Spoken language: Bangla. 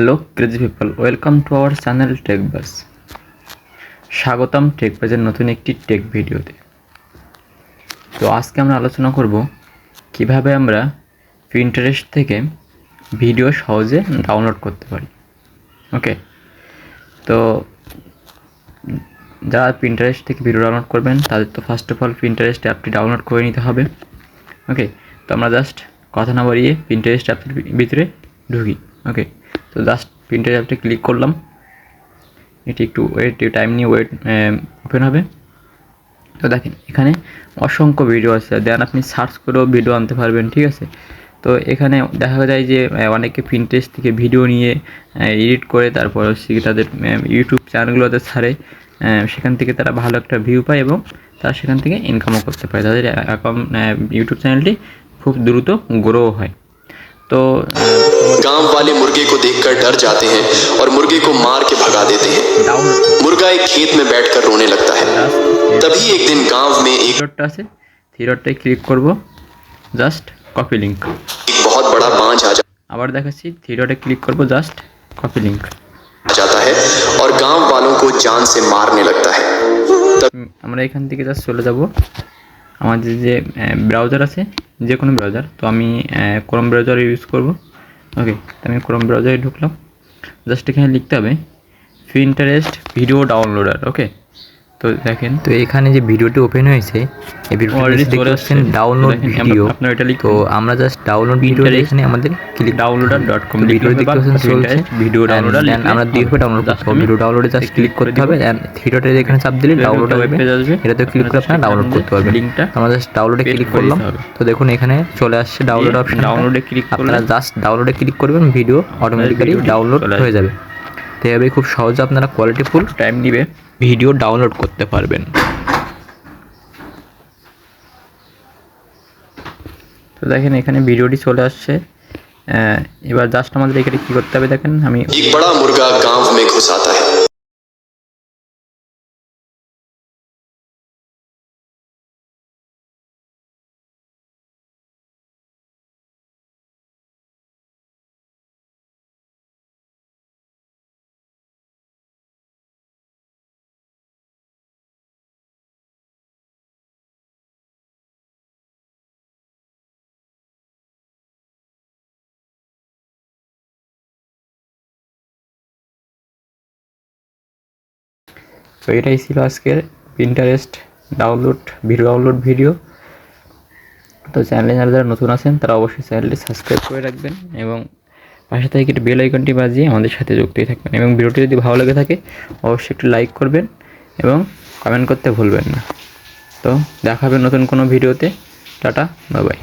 Hello crazy people, welcome to our channel Techbas. স্বাগতম টেকবাসের নতুন একটি টেক ভিডিওতে। তো আজকে আমরা আলোচনা করব কিভাবে আমরা পিন্টারেস্ট থেকে ভিডিও সহজে ডাউনলোড করতে পারি। ওকে, তো যারা পিন্টারেস্ট থেকে ভিডিও ডাউনলোড করবেন তাদের তো ফার্স্ট অফ অল পিন্টারেস্ট অ্যাপটি ডাউনলোড করে নিতে হবে। ওকে, তো আমরা জাস্ট কথা না বাড়িয়ে পিন্টারেস্ট অ্যাপের ভিতরে ঢুকি। ওকে, তো জাস্ট পিন্টারেস্ট অ্যাপটি ক্লিক করলাম। এটি একটু টাইম নিয়ে ওপেন হবে। তো দেখেন এখানে অসংখ্য ভিডিও আছে, দেন আপনি সার্চ করেও ভিডিও আনতে পারবেন। ঠিক আছে, তো এখানে দেখা যায় যে অনেকে পিন্টারেস্ট থেকে ভিডিও নিয়ে এডিট করে তারপর হচ্ছে তাদের ইউটিউব চ্যানেলগুলোতে ছাড়ে, সেখান থেকে তারা ভালো একটা ভিউ পায় এবং তারা সেখান থেকে ইনকামও করতে পারে। তাদের ইউটিউব চ্যানেলটি খুব দ্রুত গ্রো হয়। तो गांव वाले मुर्गे को देखकर डर जाते हैं और मुर्गे को मार के भगा देते हैं। मुर्गा एक खेत में बैठकर रोने लगता है। तभी एक दिन गांव में एक थ्री क्लिक करब, जस्ट कपि लिंक। एक बहुत बड़ा बांझ आ আবার দেখাচ্ছি, থ্রি ডটে ক্লিক করব, জাস্ট কপি লিংক जाता है और गांव वालों को जान से मारने लगता है। আমরা এখান থেকে জাস্ট চলে যাব আমাদের যে ব্রাউজার আছে, যে কোনো ব্রাউজার। তো আমি ক্রোম ব্রাউজার ইউজ করব। ওকে, তো আমি ক্রোম ব্রাউজারে ঢুকলাম। জাস্ট এখানে লিখতে হবে পিন্টারেস্ট ভিডিও ডাউনলোডার। ওকে, তো দেখেন, তো এখানে যে ভিডিওটি ওপেন হয়েছে, এই ভিডিওটি দেখতে পাচ্ছেন ডাউনলোড ভিডিও। আপনার এটা লিখুন, তো আমরা জাস্ট ডাউনলোড ভিডিও এখানে আমাদের ক্লিক ডাউনলোডার.com ভিডিও দেখতে পাচ্ছেন চলছে, ভিডিও ডাউনলোডার। দেন আমরা দেখব ডাউনলোড করতে হবে, ভিডিও ডাউনলোডে জাস্ট ক্লিক করতে হবে। দেন থ্রি ডটে এখানে চাপ দিলে ডাউনলোড ওয়েব পেজ আসবে, এটাতে ক্লিক করে আপনারা ডাউনলোড করতে পারবেন লিংকটা। আমরা জাস্ট ডাউনলোডে ক্লিক করলাম। তো দেখুন এখানে চলে আসছে ডাউনলোড অপশন। ডাউনলোডে ক্লিক করলে আপনারা জাস্ট ডাউনলোডে ক্লিক করবেন, ভিডিও অটোমেটিক্যালি ডাউনলোড হয়ে যাবে। তো এভাবে খুব সহজে আপনারা কোয়ালিটিফুল, টাইম নিবে, ভিডিও ডাউনলোড করতে পারবেন। তো দেখেন এখানে ভিডিওটি চলে আসছে। এবার জাস্ট আমাদের এখানে কি করতে হবে দেখেন, আমি एक बड़ा मुर्गा गांव में घुस आता है। তো এটাই ছিল আজকের পিন্টারেস্ট ডাউনলোড ভিডিও। তো চ্যানেলে যারা নতুন আছেন তারা অবশ্যই চ্যানেলটি সাবস্ক্রাইব করে রাখবেন এবং পাশে থেকে একটু বেল আইকনটি বাজিয়ে আমাদের সাথে যুক্তই থাকবেন। এবং ভিডিওটি যদি ভালো লেগে থাকে অবশ্যই একটু লাইক করবেন এবং কমেন্ট করতে ভুলবেন না। তো দেখা হবে নতুন কোনো ভিডিওতে। Tata, bye bye.